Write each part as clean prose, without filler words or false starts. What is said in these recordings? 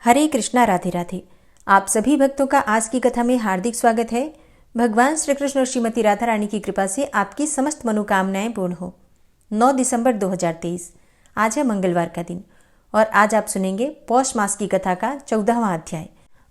हरे कृष्णा, राधे राधे। आप सभी भक्तों का आज की कथा में हार्दिक स्वागत है। भगवान श्री कृष्ण और श्रीमती राधा रानी की कृपा से आपकी समस्त मनोकामनाएं पूर्ण हो। 9 दिसंबर 2023 आज है मंगलवार का दिन और आज आप सुनेंगे पौष मास की कथा का 14वां अध्याय।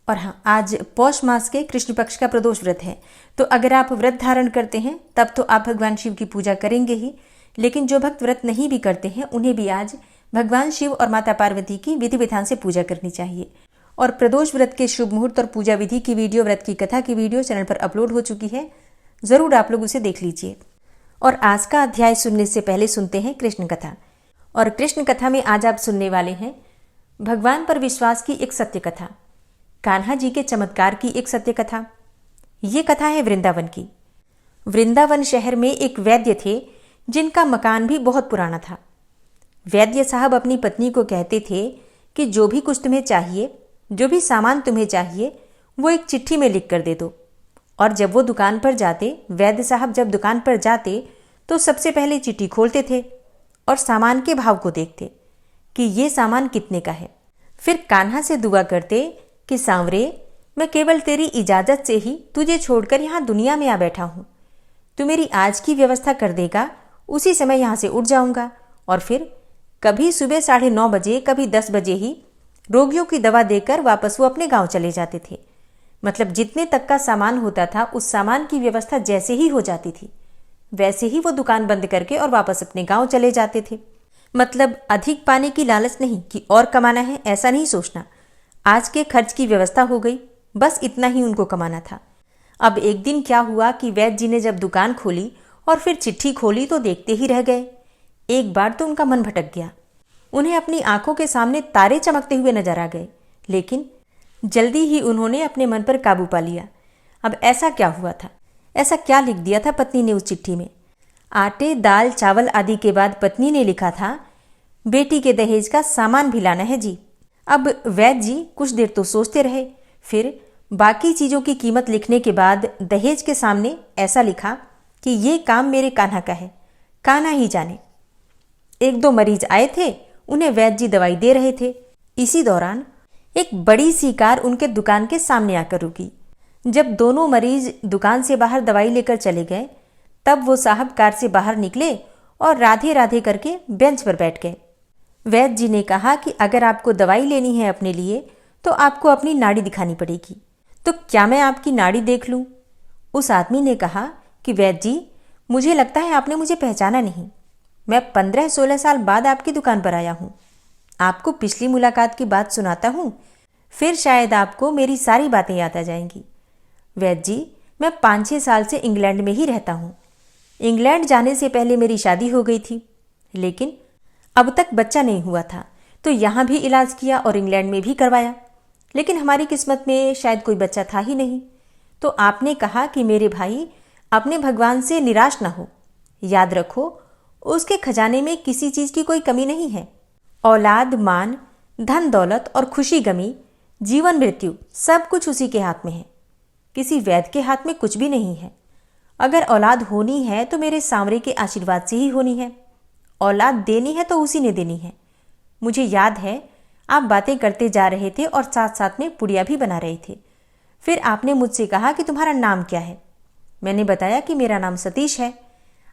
और हाँ, आज पौष मास के कृष्ण पक्ष का प्रदोष व्रत है, तो अगर आप व्रत धारण करते हैं तब तो आप भगवान शिव की पूजा करेंगे ही, लेकिन जो भक्त व्रत नहीं भी करते हैं उन्हें भी आज भगवान शिव और माता पार्वती की विधि विधान से पूजा करनी चाहिए। और प्रदोष व्रत के शुभ मुहूर्त और पूजा विधि की वीडियो, व्रत की कथा की वीडियो चैनल पर अपलोड हो चुकी है, जरूर आप लोग उसे देख लीजिए। और आज का अध्याय सुनने से पहले सुनते हैं कृष्ण कथा। और कृष्ण कथा में आज आप सुनने वाले हैं भगवान पर विश्वास की एक सत्य कथा, कान्हा जी के चमत्कार की एक सत्य कथा। ये कथा है वृंदावन की। वृंदावन शहर में एक वैद्य थे जिनका मकान भी बहुत पुराना था। वैद्य साहब अपनी पत्नी को कहते थे कि जो भी कुछ तुम्हें चाहिए, जो भी सामान तुम्हें चाहिए, वो एक चिट्ठी में लिख कर दे दो। और जब वो दुकान पर जाते, वैद्य साहब जब दुकान पर जाते तो सबसे पहले चिट्ठी खोलते थे और सामान के भाव को देखते कि ये सामान कितने का है। फिर कान्हा से दुआ करते कि सांवरे, मैं केवल तेरी इजाज़त से ही तुझे छोड़कर यहाँ दुनिया में आ बैठा हूँ। तू मेरी आज की व्यवस्था कर देगा, उसी समय यहाँ से उठ जाऊँगा। और फिर कभी सुबह 9:30 बजे, कभी 10 बजे ही रोगियों की दवा देकर वापस वो अपने गांव चले जाते थे। मतलब जितने तक का सामान होता था उस सामान की व्यवस्था जैसे ही हो जाती थी वैसे ही वो दुकान बंद करके और वापस अपने गांव चले जाते थे। मतलब अधिक पाने की लालच नहीं कि और कमाना है, ऐसा नहीं सोचना। आज के खर्च की व्यवस्था हो गई, बस इतना ही उनको कमाना था। अब एक दिन क्या हुआ कि वैद्य जी ने जब दुकान खोली और फिर चिट्ठी खोली तो देखते ही रह गए। एक बार तो उनका मन भटक गया, उन्हें अपनी आंखों के सामने तारे चमकते हुए नजर आ गए, लेकिन जल्दी ही उन्होंने अपने मन पर काबू पा लिया। अब ऐसा क्या हुआ था, ऐसा क्या लिख दिया था पत्नी ने उस चिट्ठी में? आटे, दाल, चावल आदि के बाद पत्नी ने लिखा था, बेटी के दहेज का सामान भी लाना है जी। अब वैद्य जी कुछ देर तो सोचते रहे, फिर बाकी चीजों की कीमत लिखने के बाद दहेज के सामने ऐसा लिखा कि ये काम मेरे कान्हा का है, कान्हा ही जाने। 1-2 मरीज आए थे, उन्हें वैद्य जी दवाई दे रहे थे। इसी दौरान एक बड़ी सी कार उनके दुकान के सामने आकर रुकी। जब दोनों मरीज दुकान से बाहर दवाई लेकर चले गए तब वो साहब कार से बाहर निकले और राधे राधे करके बेंच पर बैठ गए। वैद्य जी ने कहा कि अगर आपको दवाई लेनी है अपने लिए तो आपको अपनी नाड़ी दिखानी पड़ेगी। तो क्या मैं आपकी नाड़ी देख लूं? उस आदमी ने कहा कि वैद्य जी, मुझे लगता है आपने मुझे पहचाना नहीं। मैं 15-16 साल बाद आपकी दुकान पर आया हूँ। आपको पिछली मुलाकात की बात सुनाता हूँ, फिर शायद आपको मेरी सारी बातें याद आ जाएंगी। वैद्य जी, मैं 5-6 साल से इंग्लैंड में ही रहता हूँ। इंग्लैंड जाने से पहले मेरी शादी हो गई थी, लेकिन अब तक बच्चा नहीं हुआ था, तो यहाँ भी इलाज किया और इंग्लैंड में भी करवाया, लेकिन हमारी किस्मत में शायद कोई बच्चा था ही नहीं। तो आपने कहा कि मेरे भाई अपने भगवान से निराश ना हो, याद रखो उसके खजाने में किसी चीज की कोई कमी नहीं है। औलाद, मान, धन दौलत और खुशी गमी, जीवन मृत्यु सब कुछ उसी के हाथ में है। किसी वैद्य के हाथ में कुछ भी नहीं है। अगर औलाद होनी है तो मेरे सांवरे के आशीर्वाद से ही होनी है। औलाद देनी है तो उसी ने देनी है। मुझे याद है आप बातें करते जा रहे थे और साथ साथ में पुड़िया भी बना रहे थे। फिर आपने मुझसे कहा कि तुम्हारा नाम क्या है। मैंने बताया कि मेरा नाम सतीश है।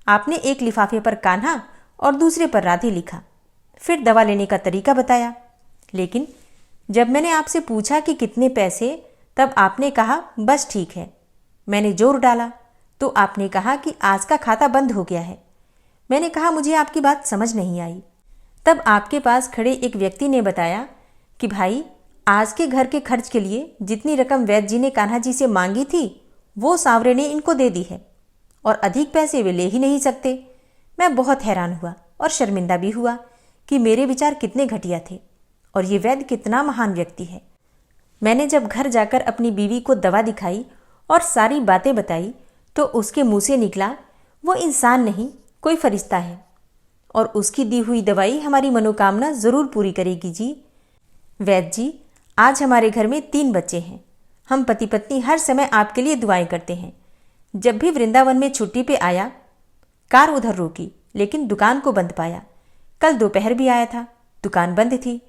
आपने एक लिफाफे पर कान्हा और दूसरे पर राधे लिखा। फिर दवा लेने का तरीका बताया, लेकिन जब मैंने आपसे पूछा कि कितने पैसे, तब आपने कहा बस ठीक है। मैंने जोर डाला तो आपने कहा कि आज का खाता बंद हो गया है। मैंने कहा मुझे आपकी बात समझ नहीं आई। तब आपके पास खड़े एक व्यक्ति ने बताया कि भाई, आज के घर के खर्च के लिए जितनी रकम वैद्य जी ने कान्हा जी से मांगी थी वो सांवरे ने इनको दे दी है और अधिक पैसे वे ले ही नहीं सकते। मैं बहुत हैरान हुआ और शर्मिंदा भी हुआ कि मेरे विचार कितने घटिया थे और ये वैद्य कितना महान व्यक्ति है। मैंने जब घर जाकर अपनी बीवी को दवा दिखाई और सारी बातें बताई तो उसके मुंह से निकला, वो इंसान नहीं, कोई फरिश्ता है और उसकी दी हुई दवाई हमारी मनोकामना जरूर पूरी करेगी जी। वैद्य जी, आज हमारे घर में 3 बच्चे हैं। हम पति पत्नी हर समय आपके लिए दुआएं करते हैं। जब भी वृंदावन में छुट्टी पे आया, कार उधर रोकी, लेकिन दुकान को बंद पाया। कल दोपहर भी आया था, दुकान बंद थी।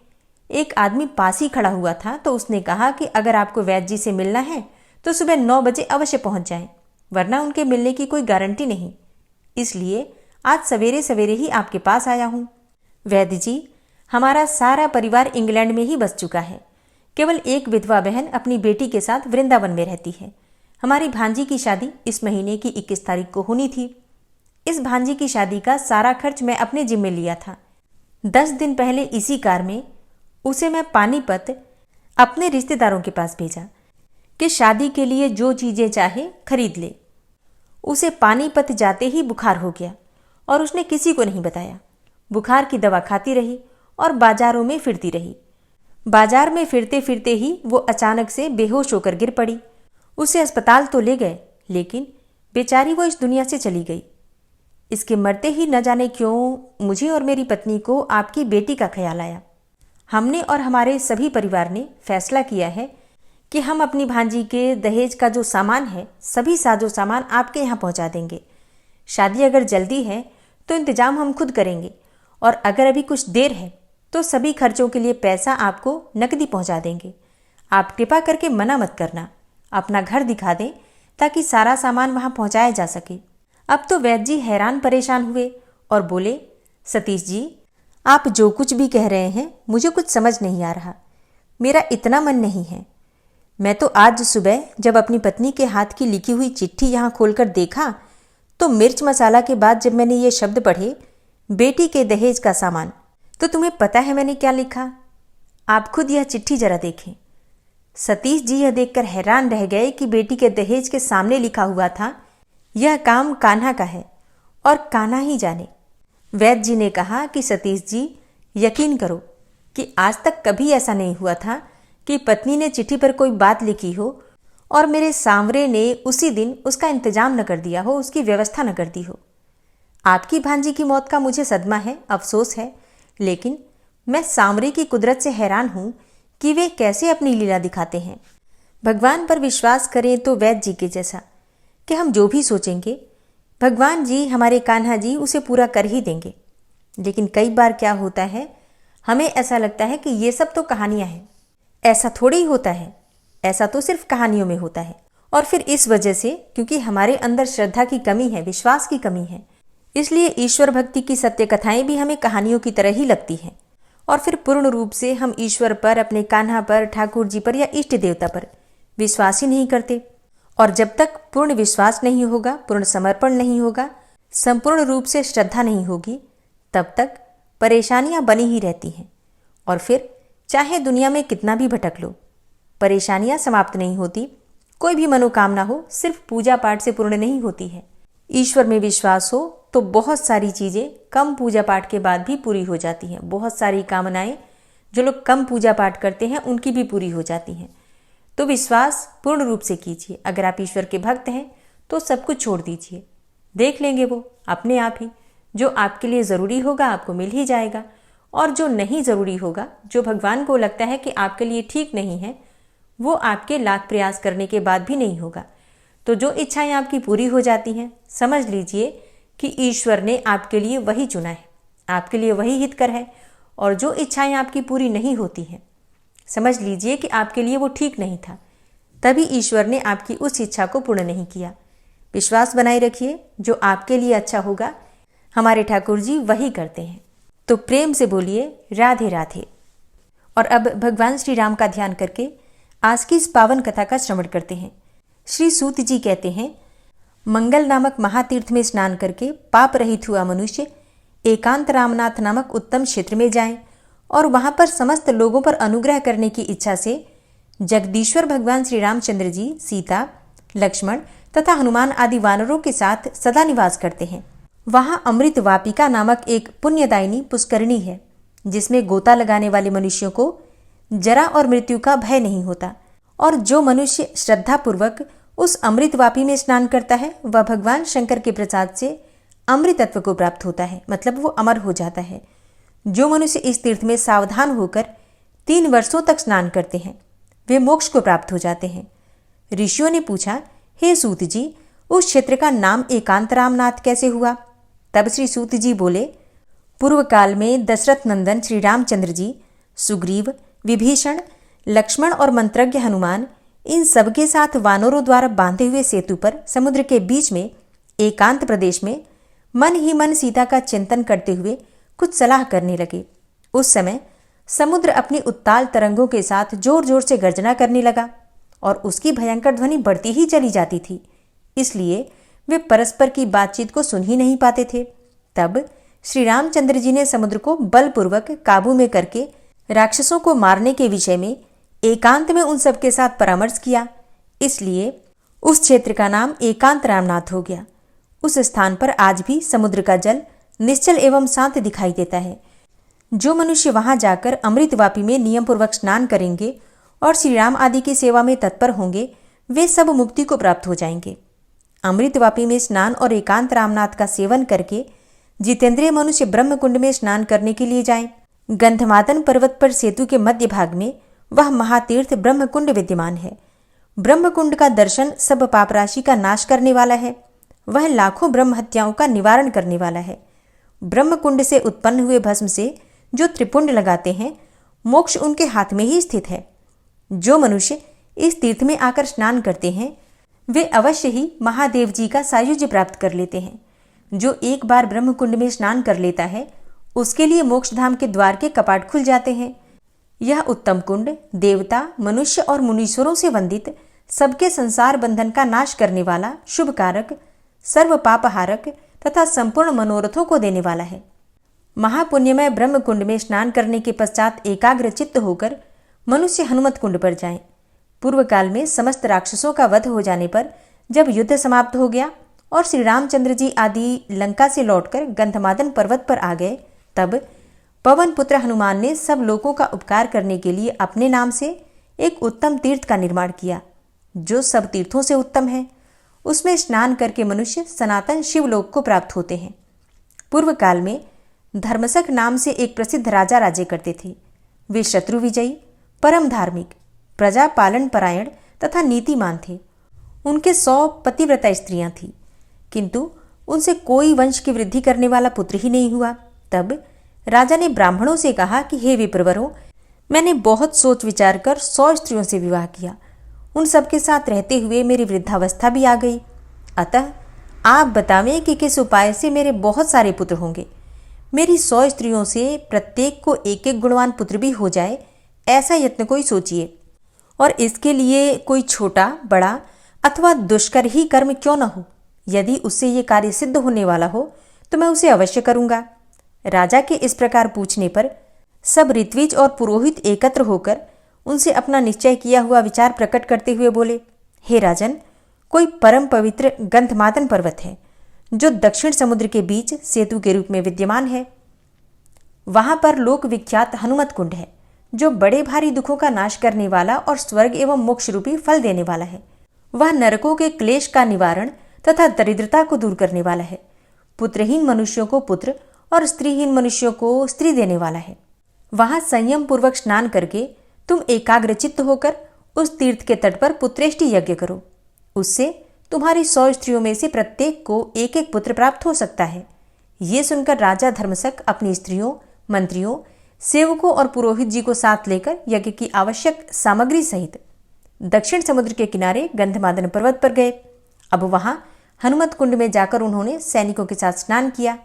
एक आदमी पास ही खड़ा हुआ था तो उसने कहा कि अगर आपको वैद्य जी से मिलना है तो सुबह 9 बजे अवश्य पहुंच जाएं, वरना उनके मिलने की कोई गारंटी नहीं। इसलिए आज सवेरे सवेरे ही आपके पास आया हूं। वैद्य जी, हमारा सारा परिवार इंग्लैंड में ही बस चुका है। केवल एक विधवा बहन अपनी बेटी के साथ वृंदावन में रहती है। हमारी भांजी की शादी इस महीने की 21 तारीख को होनी थी। इस भांजी की शादी का सारा खर्च मैं अपने जिम्मे लिया था। 10 दिन पहले इसी कार में उसे मैं पानीपत अपने रिश्तेदारों के पास भेजा कि शादी के लिए जो चीजें चाहे खरीद ले। उसे पानीपत जाते ही बुखार हो गया और उसने किसी को नहीं बताया। बुखार की दवा खाती रही और बाजारों में फिरती रही। बाजार में फिरते फिरते ही वो अचानक से बेहोश होकर गिर पड़ी। उसे अस्पताल तो ले गए, लेकिन बेचारी वो इस दुनिया से चली गई। इसके मरते ही न जाने क्यों मुझे और मेरी पत्नी को आपकी बेटी का ख्याल आया। हमने और हमारे सभी परिवार ने फैसला किया है कि हम अपनी भांजी के दहेज का जो सामान है, सभी साजो सामान आपके यहाँ पहुँचा देंगे। शादी अगर जल्दी है तो इंतजाम हम खुद करेंगे, और अगर अभी कुछ देर है तो सभी खर्चों के लिए पैसा आपको नकदी पहुँचा देंगे। आप कृपा करके मना मत करना। अपना घर दिखा दें ताकि सारा सामान वहाँ पहुँचाया जा सके। अब तो वैद्य जी हैरान परेशान हुए और बोले, सतीश जी, आप जो कुछ भी कह रहे हैं मुझे कुछ समझ नहीं आ रहा। मेरा इतना मन नहीं है। मैं तो आज सुबह जब अपनी पत्नी के हाथ की लिखी हुई चिट्ठी यहाँ खोलकर देखा तो मिर्च मसाला के बाद जब मैंने ये शब्द पढ़े, बेटी के दहेज का सामान, तो तुम्हें पता है मैंने क्या लिखा? आप खुद यह चिट्ठी जरा देखें। सतीश जी यह देखकर हैरान रह गए कि बेटी के दहेज के सामने लिखा हुआ था, यह काम कान्हा का है और कान्हा ही जाने। वैद्य जी ने कहा कि सतीश जी, यकीन करो कि आज तक कभी ऐसा नहीं हुआ था कि पत्नी ने चिट्ठी पर कोई बात लिखी हो और मेरे सांवरे ने उसी दिन उसका इंतजाम न कर दिया हो, उसकी व्यवस्था न कर दी हो। आपकी भांजी की मौत का मुझे सदमा है, अफसोस है, लेकिन मैं सांवरे की कुदरत से हैरान हूं कि वे कैसे अपनी लीला दिखाते हैं। भगवान पर विश्वास करें तो वैद्य जी के जैसा कि हम जो भी सोचेंगे भगवान जी, हमारे कान्हा जी उसे पूरा कर ही देंगे। लेकिन कई बार क्या होता है, हमें ऐसा लगता है कि ये सब तो कहानियां हैं। ऐसा थोड़ी ही होता है, ऐसा तो सिर्फ कहानियों में होता है। और फिर इस वजह से, क्योंकि हमारे अंदर श्रद्धा की कमी है, विश्वास की कमी है, इसलिए ईश्वर भक्ति की सत्य कथाएं भी हमें कहानियों की तरह ही लगती हैं। और फिर पूर्ण रूप से हम ईश्वर पर, अपने कान्हा पर, ठाकुर जी पर या इष्ट देवता पर विश्वास ही नहीं करते। और जब तक पूर्ण विश्वास नहीं होगा, पूर्ण समर्पण नहीं होगा, संपूर्ण रूप से श्रद्धा नहीं होगी, तब तक परेशानियां बनी ही रहती हैं। और फिर चाहे दुनिया में कितना भी भटक लो, परेशानियां समाप्त नहीं होती। कोई भी मनोकामना हो सिर्फ पूजा पाठ से पूर्ण नहीं होती है। ईश्वर में विश्वास हो तो बहुत सारी चीज़ें कम पूजा पाठ के बाद भी पूरी हो जाती हैं। बहुत सारी कामनाएं जो लोग कम पूजा पाठ करते हैं उनकी भी पूरी हो जाती हैं। तो विश्वास पूर्ण रूप से कीजिए। अगर आप ईश्वर के भक्त हैं तो सब कुछ छोड़ दीजिए, देख लेंगे वो अपने आप ही। जो आपके लिए ज़रूरी होगा आपको मिल ही जाएगा, और जो नहीं ज़रूरी होगा, जो भगवान को लगता है कि आपके लिए ठीक नहीं है, वो आपके लाख प्रयास करने के बाद भी नहीं होगा। तो जो इच्छाएं आपकी पूरी हो जाती हैं, समझ लीजिए कि ईश्वर ने आपके लिए वही चुना है, आपके लिए वही हितकर है। और जो इच्छाएं आपकी पूरी नहीं होती हैं, समझ लीजिए कि आपके लिए वो ठीक नहीं था, तभी ईश्वर ने आपकी उस इच्छा को पूर्ण नहीं किया। विश्वास बनाए रखिए, जो आपके लिए अच्छा होगा हमारे ठाकुर जी वही करते हैं। तो प्रेम से बोलिए राधे राधे। और अब भगवान श्री राम का ध्यान करके आज की इस पावन कथा का श्रवण करते हैं। श्री सूत जी कहते हैं, मंगल नामक महातीर्थ में स्नान करके पाप रहित हुआ मनुष्य एकांत रामनाथ नामक उत्तम क्षेत्र में जाए और वहां पर समस्त लोगों पर अनुग्रह करने की इच्छा से जगदीश्वर भगवान श्री रामचंद्र जी, सीता, लक्ष्मण तथा हनुमान आदि वानरों के साथ सदा निवास करते हैं। वहां अमृत वापिका नामक एक पुण्यदायिनी पुष्करणी है, जिसमें गोता लगाने वाले मनुष्यों को जरा और मृत्यु का भय नहीं होता। और जो मनुष्य श्रद्धापूर्वक उस अमृत वापी में स्नान करता है वह भगवान शंकर के प्रसाद से अमृतत्व को प्राप्त होता है, मतलब वो अमर हो जाता है। जो मनुष्य इस तीर्थ में सावधान होकर 3 वर्षों तक स्नान करते हैं वे मोक्ष को प्राप्त हो जाते हैं। ऋषियों ने पूछा, हे सूत जी, उस क्षेत्र का नाम एकांत रामनाथ कैसे हुआ? तब श्री सूत जी बोले, पूर्व काल में दशरथ नंदन श्री रामचंद्र जी सुग्रीव, विभीषण, लक्ष्मण और मंत्रज्ञ हनुमान इन सबके साथ वानरों द्वारा बांधे हुए सेतु पर समुद्र के बीच में एकांत प्रदेश में मन ही मन सीता का चिंतन करते हुए कुछ सलाह करने लगे। उस समय समुद्र अपनी उत्ताल तरंगों के साथ जोर जोर से गर्जना करने लगा और उसकी भयंकर ध्वनि बढ़ती ही चली जाती थी, इसलिए वे परस्पर की बातचीत को सुन ही नहीं पाते थे। तब श्री रामचंद्र जी ने समुद्र को बलपूर्वक काबू में करके राक्षसों को मारने के विषय में एकांत में उन सबके साथ परामर्श किया, इसलिए उस क्षेत्र का नाम एकांत रामनाथ हो गया। उस स्थान पर आज भी समुद्र का जल निश्चल एवं शांत दिखाई देता है। जो मनुष्य वहां जाकर अमृतवापी में नियमपूर्वक स्नान करेंगे और श्री राम आदि की सेवा में तत्पर होंगे, वे सब मुक्ति को प्राप्त हो जाएंगे। अमृतवापी में स्नान और एकांत रामनाथ का सेवन करके जितेंद्रिय मनुष्य ब्रह्मकुंड में स्नान करने के लिए जाएं। गंधमादन पर्वत पर सेतु के मध्य भाग में वह महातीर्थ ब्रह्मकुंड विद्यमान है। ब्रह्मकुंड का दर्शन सब पाप राशि का नाश करने वाला है। वह लाखों ब्रह्म हत्याओं का निवारण करने वाला है। ब्रह्मकुंड से उत्पन्न हुए भस्म से जो त्रिपुंड लगाते हैं, मोक्ष उनके हाथ में ही स्थित है। जो मनुष्य इस तीर्थ में आकर स्नान करते हैं, वे अवश्य ही महादेव जी का सायुज्य प्राप्त कर लेते हैं। जो एक बार ब्रह्मकुंड में स्नान कर लेता है, उसके लिए मोक्षधाम के द्वार के कपाट खुल जाते हैं। यह उत्तम कुंड देवता, मनुष्य और मुनीश्वरों से वंदित, सबके संसार बंधन का नाश करने वाला, शुभ कारक, सर्व पापहारक तथा संपूर्ण मनोरथों को देने वाला है। महापुण्यमय ब्रह्मकुंड में स्नान करने के पश्चात एकाग्र चित्त होकर मनुष्य हनुमत कुंड पर जाए। पूर्व काल में समस्त राक्षसों का वध हो जाने पर जब युद्ध समाप्त हो गया और श्री रामचंद्र जी आदि लंका से लौटकर गंधमादन पर्वत पर आ गए, तब पवन पुत्र हनुमान ने सब लोगों का उपकार करने के लिए अपने नाम से एक उत्तम तीर्थ का निर्माण किया, जो सब तीर्थों से उत्तम है। उसमें स्नान करके मनुष्य सनातन शिवलोक को प्राप्त होते हैं। पूर्व काल में धर्मसक नाम से एक प्रसिद्ध राजा राज्य करते थे। वे शत्रु विजयी, परम धार्मिक, प्रजा पालन परायण तथा नीतिमान थे। उनके 100 पतिव्रता स्त्रियां थीं, किंतु उनसे कोई वंश की वृद्धि करने वाला पुत्र ही नहीं हुआ। तब राजा ने ब्राह्मणों से कहा कि हे विप्रवरों, मैंने बहुत सोच विचार कर 100 स्त्रियों से विवाह किया। उन सबके साथ रहते हुए मेरी वृद्धावस्था भी आ गई। अतः आप बतावें कि किस उपाय से मेरे बहुत सारे पुत्र होंगे। मेरी 100 स्त्रियों से प्रत्येक को एक एक गुणवान पुत्र भी हो जाए, ऐसा यत्न कोई सोचिए। और इसके लिए कोई छोटा बड़ा अथवा दुष्कर ही कर्म क्यों न हो, यदि उससे ये कार्य सिद्ध होने वाला हो तो मैं उसे अवश्य करूंगा। राजा के इस प्रकार पूछने पर सब ऋत्विज और पुरोहित एकत्र होकर उनसे अपना निश्चय किया हुआ विचार प्रकट करते हुए बोले, हे राजन, कोई परम पवित्र गंधमादन पर्वत है जो दक्षिण समुद्र के बीच सेतु के रूप में विद्यमान है। वहां पर लोक विख्यात हनुमत कुंड है, जो बड़े भारी दुखों का नाश करने वाला और स्वर्ग एवं मोक्ष रूपी फल देने वाला है। वह नरकों के क्लेश का निवारण तथा दरिद्रता को दूर करने वाला है। पुत्रहीन मनुष्यों को पुत्र और स्त्रीहीन मनुष्यों को स्त्री देने वाला है। वहां संयम पूर्वक स्नान करके तुम एकाग्रचित्त होकर उस तीर्थ के तट पर पुत्रेष्टि यज्ञ करो। उससे तुम्हारी 100 स्त्रियों में से प्रत्येक को एक एक पुत्र प्राप्त हो सकता है। ये सुनकर राजा धर्मसक अपनी स्त्रियों, मंत्रियों, सेवकों और पुरोहित जी को साथ लेकर यज्ञ की आवश्यक सामग्री सहित दक्षिण समुद्र के किनारे गंधमादन पर्वत पर गए। अब वहां हनुमत कुंड में जाकर उन्होंने सैनिकों के साथ स्नान किया।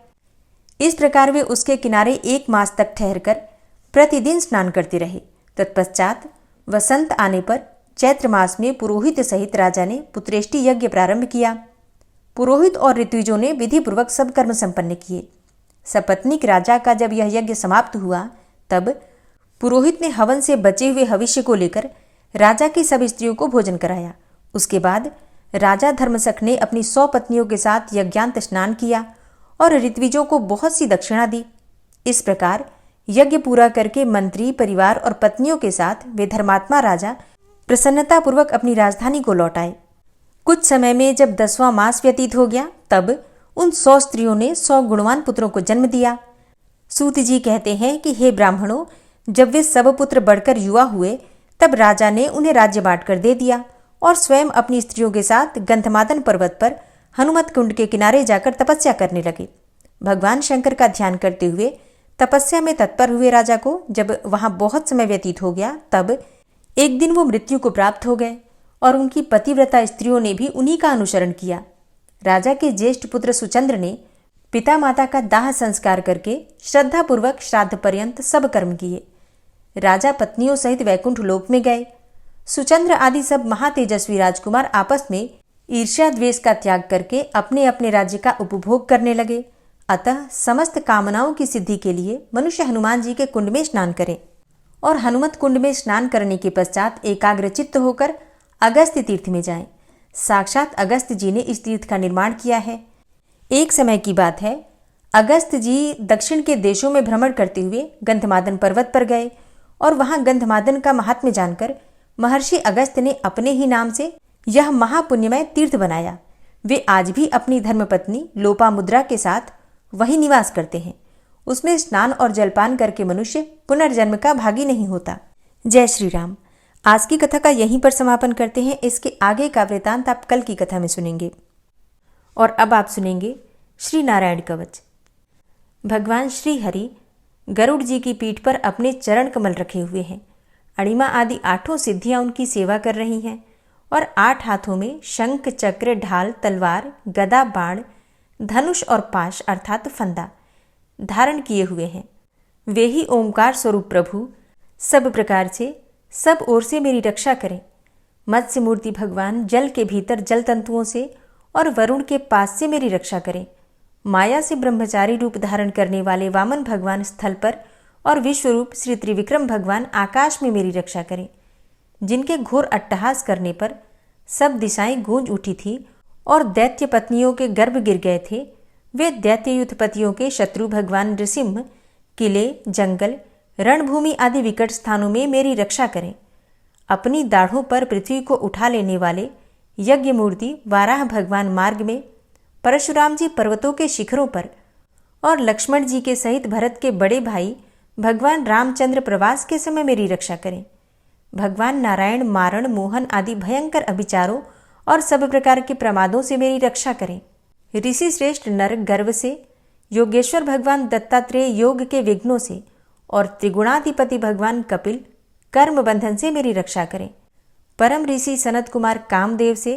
इस प्रकार वे उसके किनारे 1 मास तक ठहरकर प्रतिदिन स्नान करते रहे। तत्पश्चात वसंत आने पर चैत्र मास में पुरोहित सहित राजा ने पुत्रेष्टि यज्ञ प्रारंभ किया। पुरोहित और ऋत्विजों ने विधिपूर्वक सब कर्म संपन्न किए। सपत्नीक राजा का जब यह यज्ञ समाप्त हुआ, तब पुरोहित ने हवन से बचे हुए हविष्य को लेकर राजा की सब स्त्रियों को भोजन कराया। उसके बाद राजा धर्मसख ने अपनी 100 पत्नियों के साथ यज्ञांत स्नान किया और ऋत्विजों को बहुत सी दक्षिणा दी। इस प्रकार यज्ञ पूरा करके मंत्री, परिवार और पत्नियों के साथ वे धर्मात्मा राजा प्रसन्नतापूर्वक अपनी राजधानी को लौट आए। कुछ समय में जब 10वां मास व्यतीत हो गया, तब उन 100 स्त्रियों ने 100 गुणवान पुत्रों को जन्म दिया। सूत जी कहते हैं कि हे ब्राह्मणों, जब वे सब पुत्र बढ़कर युवा हुए, तब राजा ने उन्हें राज्य बांटकर दे दिया और स्वयं अपनी स्त्रियों के साथ गंधमादन पर्वत पर हनुमत कुंड के किनारे जाकर तपस्या करने लगे। भगवान शंकर का ध्यान करते हुए तपस्या में तत्पर हुए राजा को जब वहां बहुत समय व्यतीत हो गया, तब एक दिन वो मृत्यु को प्राप्त हो गए और उनकी पतिव्रता स्त्रियों ने भी उन्हीं का अनुसरण किया। राजा के ज्येष्ठ पुत्र सुचंद्र ने पिता माता का दाह संस्कार करके श्रद्धापूर्वक श्राद्ध पर्यंत सब कर्म किए। राजा पत्नियों सहित वैकुंठ लोक में गए। सुचंद्र आदि सब महातेजस्वी राजकुमार आपस में ईर्ष्या द्वेष का त्याग करके अपने अपने राज्य का उपभोग करने लगे। अतः समस्त कामनाओं की सिद्धि के लिए मनुष्य हनुमान जी के कुंड में स्नान करे और हनुमत कुंड में स्नान करने के पश्चात एकाग्रचित्त होकर अगस्त्य तीर्थ में जाएं। साक्षात अगस्त्य जी ने इस तीर्थ का निर्माण किया है। एक समय की बात है, अगस्त्य जी दक्षिण के देशों में भ्रमण करते हुए गंधमादन पर्वत पर गए और वहां गंधमादन का महात्म्य जानकर महर्षि अगस्त्य ने अपने ही नाम से यह महापुण्यमय तीर्थ बनाया। वे आज भी अपनी धर्मपत्नी लोपामुद्रा के साथ वही निवास करते हैं। उसमें स्नान और जलपान करके मनुष्य पुनर्जन्म का भागी नहीं होता। जय श्री राम। आज की कथा का यहीं पर समापन करते हैं। इसके आगे का वृतांत आप कल की कथा में सुनेंगे। और अब आप सुनेंगे श्री नारायण कवच। भगवान श्री हरि गरुड़ जी की पीठ पर अपने चरण कमल रखे हुए हैं। अणिमा आदि 8 सिद्धियां उनकी सेवा कर रही हैं और 8 हाथों में शंख, चक्र, ढाल, तलवार, गदा, बाण, धनुष और पाश अर्थात फंदा धारण किए हुए हैं। वे ही ओंकार स्वरूप प्रभु सब प्रकार से सब ओर से मेरी रक्षा करें। मत्स्य मूर्ति भगवान जल के भीतर जल तंतुओं से और वरुण के पास से मेरी रक्षा करें। माया से ब्रह्मचारी रूप धारण करने वाले वामन भगवान स्थल पर और विश्वरूप श्री त्रिविक्रम भगवान आकाश में मेरी रक्षा करें। जिनके घोर अट्टहास करने पर सब दिशाएं गूंज उठी थी और दैत्य पत्नियों के गर्भ गिर गए थे, वे दैत्ययुत पतियों के शत्रु भगवान नृसिंह किले, जंगल, रणभूमि आदि विकट स्थानों में मेरी रक्षा करें। अपनी दाढ़ों पर पृथ्वी को उठा लेने वाले यज्ञ मूर्ति वाराह भगवान मार्ग में, परशुराम जी पर्वतों के शिखरों पर और लक्ष्मण जी के सहित भरत के बड़े भाई भगवान रामचंद्र प्रवास के समय मेरी रक्षा करें। भगवान नारायण मारण, मोहन आदि भयंकर अभिचारों और सब प्रकार के प्रमादों से मेरी रक्षा करें। ऋषि श्रेष्ठ नर गर्व से, योगेश्वर भगवान दत्तात्रेय योग के विघ्नों से और त्रिगुणाधिपति भगवान कपिल कर्म बंधन से मेरी रक्षा करें। परम ऋषि सनत कुमार कामदेव से,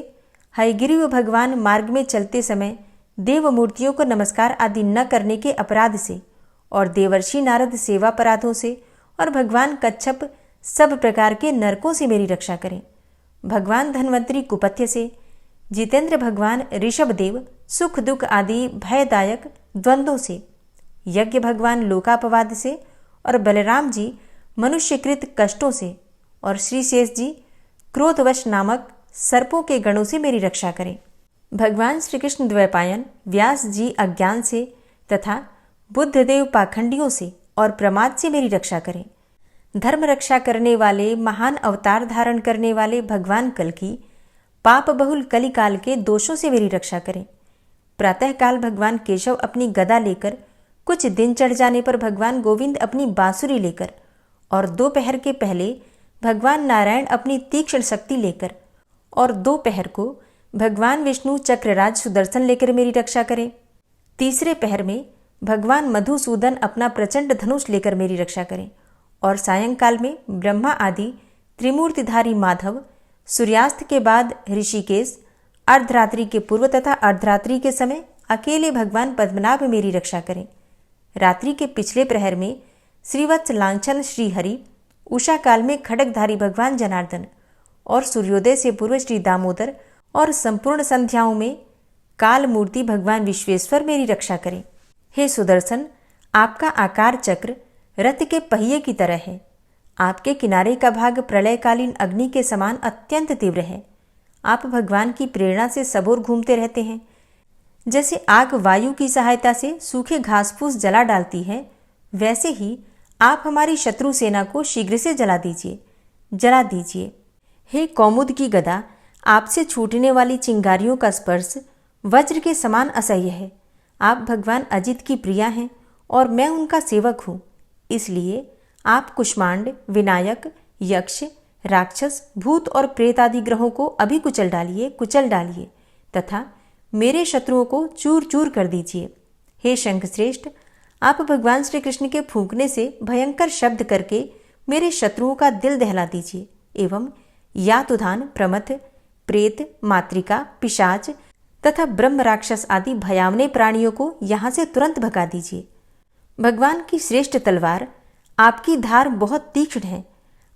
हयग्रीव भगवान मार्ग में चलते समय देव मूर्तियों को नमस्कार आदि न करने के अपराध से और देवर्षि नारद सेवा अपराधों से और भगवान कच्छप सब प्रकार के नरकों से मेरी रक्षा करें। भगवान धन्वंतरी कुपथ्य से, जितेंद्र भगवान ऋषभदेव सुख दुख आदि भयदायक द्वंद्वों से, यज्ञ भगवान लोकापवाद से और बलराम जी मनुष्यकृत कष्टों से और श्री शेष जी क्रोधवश नामक सर्पों के गणों से मेरी रक्षा करें। भगवान श्री कृष्ण द्वैपायन व्यास जी अज्ञान से तथा बुद्धदेव पाखंडियों से और प्रमाद से मेरी रक्षा करें। धर्म रक्षा करने वाले महान अवतार धारण करने वाले भगवान कल्कि पाप बहुल कलिकाल के दोषों से मेरी रक्षा करें। प्रातःकाल भगवान केशव अपनी गदा लेकर, कुछ दिन चढ़ जाने पर भगवान गोविंद अपनी बांसुरी लेकर और दोपहर के पहले भगवान नारायण अपनी तीक्ष्ण शक्ति लेकर और दोपहर को भगवान विष्णु चक्रराज सुदर्शन लेकर मेरी रक्षा करें। तीसरे पहर में भगवान मधुसूदन अपना प्रचंड धनुष लेकर मेरी रक्षा करें और सायंकाल में ब्रह्मा आदि त्रिमूर्तिधारी माधव, सूर्यास्त के बाद ऋषिकेश, अर्धरात्रि के पूर्व तथा अर्धरात्रि के समय अकेले भगवान पद्मनाभ मेरी रक्षा करें। रात्रि के पिछले प्रहर में श्रीवत्स लांछन श्रीहरि, उषा काल में खड्गधारी भगवान जनार्दन और सूर्योदय से पूर्व श्री दामोदर और संपूर्ण संध्याओं में काल मूर्ति भगवान विश्वेश्वर मेरी रक्षा करें। हे सुदर्शन, आपका आकार चक्र रथ के पहिए की तरह है। आपके किनारे का भाग प्रलयकालीन अग्नि के समान अत्यंत तीव्र है। आप भगवान की प्रेरणा से सबोर घूमते रहते हैं। जैसे आग वायु की सहायता से सूखे घास फूस जला डालती है, वैसे ही आप हमारी शत्रु सेना को शीघ्र से जला दीजिए। हे कौमुद की गदा, आपसे छूटने वाली चिंगारियों का स्पर्श वज्र के समान असह्य है। आप भगवान अजित की प्रिया हैं और मैं उनका सेवक हूँ। इसलिए आप कुष्मांड, विनायक, यक्ष, राक्षस, भूत और प्रेत आदि ग्रहों को अभी कुचल डालिए तथा मेरे शत्रुओं को चूर चूर कर दीजिए। हे शंखश्रेष्ठ, आप भगवान श्री कृष्ण के फूंकने से भयंकर शब्द करके मेरे शत्रुओं का दिल दहला दीजिए एवं यातुधान, प्रमथ, प्रेत, मातृका, पिशाच तथा ब्रह्म राक्षस आदि भयावने प्राणियों को यहाँ से तुरंत भगा दीजिए। भगवान की श्रेष्ठ तलवार, आपकी धार बहुत तीक्ष्ण है।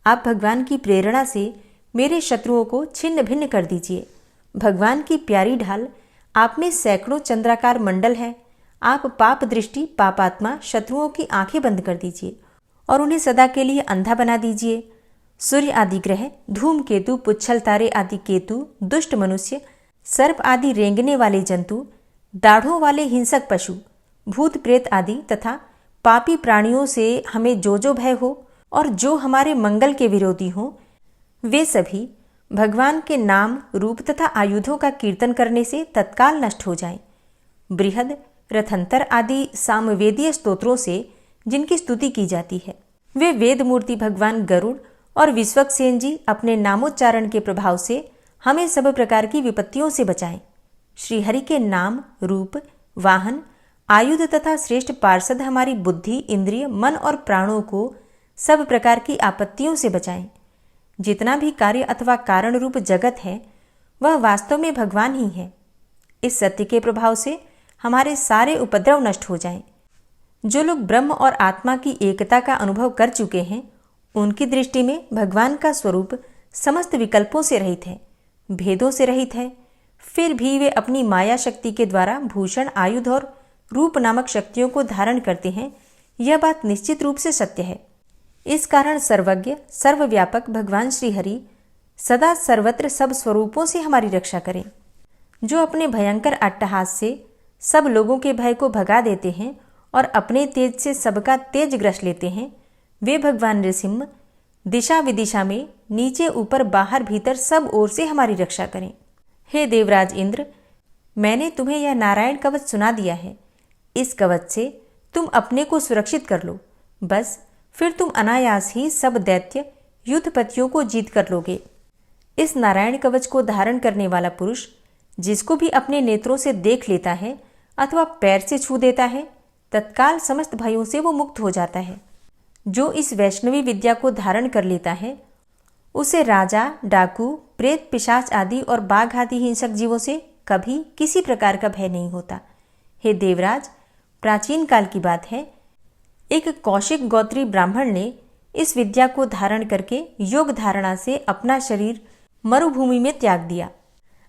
आप भगवान की प्रेरणा से मेरे शत्रुओं को छिन्न भिन्न कर दीजिए। भगवान की प्यारी ढाल, आप में सैकड़ों चंद्राकार मंडल है। आप पाप दृष्टि, पापात्मा शत्रुओं की आंखें बंद कर दीजिए और उन्हें सदा के लिए अंधा बना दीजिए। सूर्य आदि ग्रह, धूमकेतु, पुच्छल तारे आदि केतु, दुष्ट मनुष्य, सर्प आदि रेंगने वाले जंतु, दाढ़ों वाले हिंसक पशु, भूत प्रेत आदि तथा पापी प्राणियों से हमें जो भय हो और जो हमारे मंगल के विरोधी हों, वे सभी भगवान के नाम, रूप तथा आयुधों का कीर्तन करने से तत्काल नष्ट हो जाएं। बृहद, रथंतर आदि सामवेदीय स्तोत्रों से जिनकी स्तुति की जाती है, वे वेद मूर्ति भगवान गरुड़ और विश्वक्सेन जी अपने नामोच्चारण के प्रभाव से हमें सब प्रकार की विपत्तियों से बचाएं। श्रीहरि के नाम, रूप, वाहन, आयुध तथा श्रेष्ठ पार्षद हमारी बुद्धि, इंद्रिय, मन और प्राणों को सब प्रकार की आपत्तियों से बचाएं। जितना भी कार्य अथवा कारण रूप जगत है, वह वास्तव में भगवान ही है। इस सत्य के प्रभाव से हमारे सारे उपद्रव नष्ट हो जाएं। जो लोग ब्रह्म और आत्मा की एकता का अनुभव कर चुके हैं, उनकी दृष्टि में भगवान का स्वरूप समस्त विकल्पों से रहित है, भेदों से रहित है। फिर भी वे अपनी माया शक्ति के द्वारा भूषण, आयुध और रूप नामक शक्तियों को धारण करते हैं। यह बात निश्चित रूप से सत्य है। इस कारण सर्वज्ञ, सर्वव्यापक भगवान श्रीहरि सदा सर्वत्र सब स्वरूपों से हमारी रक्षा करें। जो अपने भयंकर अट्टहास से सब लोगों के भय को भगा देते हैं और अपने तेज से सबका तेज ग्रस लेते हैं, वे भगवान नृसिंह दिशा विदिशा में, नीचे ऊपर बाहर भीतर सब ओर से हमारी रक्षा करें। हे देवराज इंद्र, मैंने तुम्हें यह नारायण कवच सुना दिया है। इस कवच से तुम अपने को सुरक्षित कर लो। बस फिर तुम अनायास ही सब दैत्य युद्धपतियों को जीत कर लोगे। इस नारायण कवच को धारण करने वाला पुरुष जिसको भी अपने नेत्रों से देख लेता है अथवा पैर से छू देता है, तत्काल समस्त भयों से वो मुक्त हो जाता है। जो इस वैष्णवी विद्या को धारण कर लेता है, उसे राजा, डाकू, प्रेत, पिशाच आदि और बाघ आदि हिंसक जीवों से कभी किसी प्रकार का भय नहीं होता। हे देवराज, प्राचीन काल की बात है, एक कौशिक गोत्री ब्राह्मण ने इस विद्या को धारण करके योग धारणा से अपना शरीर मरुभूमि में त्याग दिया।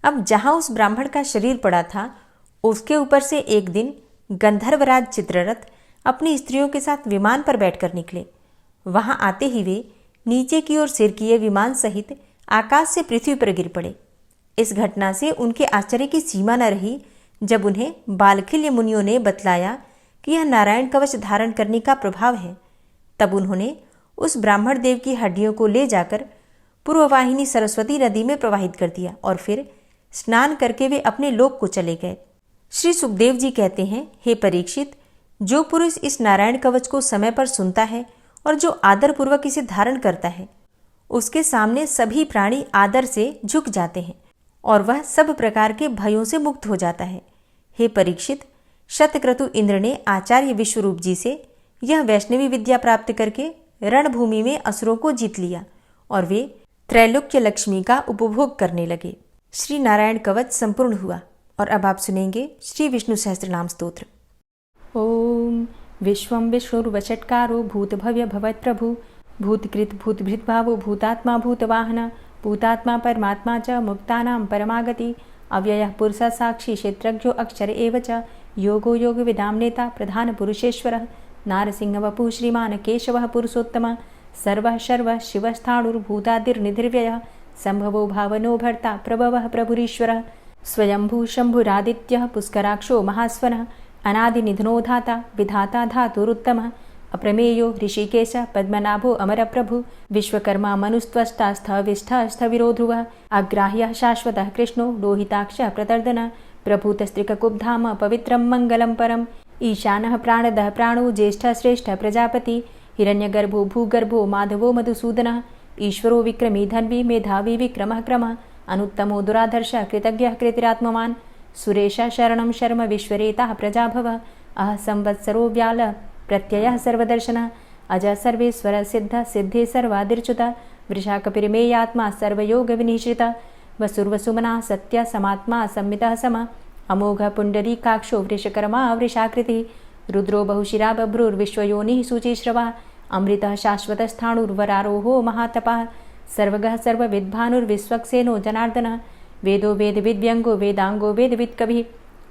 अब जहां उस ब्राह्मण का शरीर पड़ा था, उसके ऊपर से एक दिन गंधर्वराज चित्ररथ अपनी स्त्रियों के साथ विमान पर बैठकर निकले। वहां आते ही वे नीचे की ओर सिरकिए विमान सहित आकाश से पृथ्वी पर गिर पड़े। इस घटना से उनके आश्चर्य की सीमा न रही जब उन्हें बालखिल्य मुनियों ने बतलाया कि यह नारायण कवच धारण करने का प्रभाव है। तब उन्होंने उस ब्राह्मण देव की हड्डियों को ले जाकर पूर्ववाहिनी सरस्वती नदी में प्रवाहित कर दिया और फिर स्नान करके वे अपने लोक को चले गए। श्री सुखदेव जी कहते हैं, हे परीक्षित, जो पुरुष इस नारायण कवच को समय पर सुनता है और जो आदर पूर्वक इसे धारण करता है, उसके सामने सभी प्राणी आदर से झुक जाते हैं और वह सब प्रकार के भयों से मुक्त हो जाता है। हे परीक्षित, शतक्रतु इंद्र ने आचार्य विश्वरूप जी से यह वैष्णवी विद्या प्राप्त करके रणभूमि में असुरों को जीत लिया और वे त्रैलोक्य लक्ष्मी का उपभोग करने लगे। श्री नारायण कवच संपूर्ण हुआ और अब आप सुनेंगे श्री विष्णु सहस्त्रनाम स्तोत्र। ओम विश्वं विष्णुर्वषट्कारो भूतभव्य भवत्प्रभु भूतकृत भूतभृद्भावो भूतात्मा भूतवाहन भूतात्मा परमात्मा च मुक्तानां परमागति अव्ययः पुरुषः साक्षी क्षेत्रज्ञो अक्षर एव च योगो योगविदां नेता प्रधान पुरुषेश्वरः नारसिंहवपुः श्रीमान् केशवः पुरुषोत्तमः सर्वः शर्वः शिवस्थाणुर्भूतादिर्निधिर्व्ययः संभवो भावनो भर्ता प्रभवः प्रभुरीश्वरः स्वयंभू शंभुरादित्यः पुष्कराक्षो महास्वनः अनादिनिधनो धाता विधाता धातुरुत्तमः अप्रमेयो ऋषिकेश पद्मनाभो अमरप्रभु विश्वकर्मा मनुस्त्वष्टा स्थविष्ठः स्थविरो ध्रुवः अग्राह्यः शाश्वतः कृष्णो लोहिताक्षः प्रतर्दनः प्रभूतस्त्रिककुब्धाम पवित्रं मङ्गलं परम् ईशानः प्राणदः प्राणो ज्येष्ठः श्रेष्ठः प्रजापति हिरण्यगर्भो भूगर्भो माधवो मधुसूदनः ईश्वरो विक्रमी धन्वी मेधावी विक्रमः क्रमः अनुत्तमो दुराधर्षः कृतज्ञः कृतिरात्मवान् सुरेश शरणं शर्म विश्वरेताः प्रजाभवः अह संवत्सरो व्याल प्रत्ययः सर्वदर्शनः अजः सर्वेश्वर सिद्ध सिद्धे सर्वादिर्च्युत वृषाकपिर्मेयात्मा सर्वयोगविनिश्रित वसुर्वसुमना सत्य समात्मा संमितः सम अमोघ पुण्डरीकाक्षो वृषकर्मा वृषाकृतिः रुद्रो बहुशिरा बभ्रुर्विश्वयोनिः शुचिश्रवः अमृतः शाश्वतस्थाणुर्वरारोहो महातपः सर्वगः सर्वविद्भानुर्विश्वक्सेनो जनार्दनः वेदो वेदविद्व्यङ्गो वेदाङ्गो वेदवित्कविः